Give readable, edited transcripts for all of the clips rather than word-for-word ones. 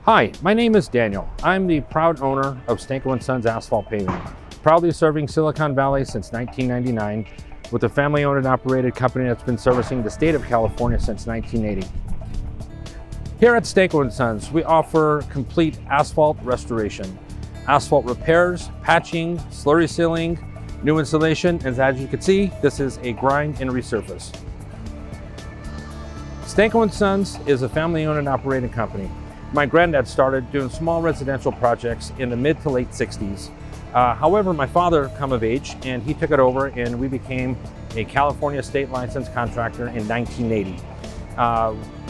Hi, my name is Daniel. I'm the proud owner of Stanko Sons Asphalt Paving, proudly serving Silicon Valley since 1999 with a family-owned and operated company that's been servicing the state of California since 1980. Here at Stanko Sons, we offer complete asphalt restoration, asphalt repairs, patching, slurry sealing, new installation, and as you can see, this is a grind and resurface. Stanko Sons is a family-owned and operated company. My granddad started doing small residential projects in the mid to late 60s. However, my father come of age and he took it over and we became a California state licensed contractor in 1980.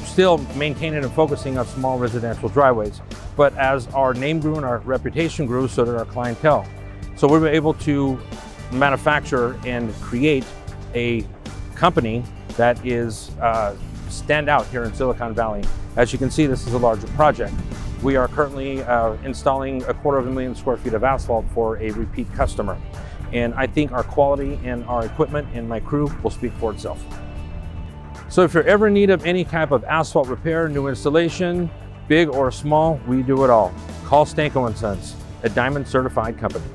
Still maintaining and focusing on small residential driveways. But as our name grew and our reputation grew, so did our clientele. So we were able to manufacture and create a company that is stand out here in Silicon Valley. As you can see, this is a larger project. We are currently installing 250,000 square feet of asphalt for a repeat customer. And I think our quality and our equipment and my crew will speak for itself. So if you're ever in need of any type of asphalt repair, new installation, big or small, we do it all. Call Stanko Sons, a diamond certified company.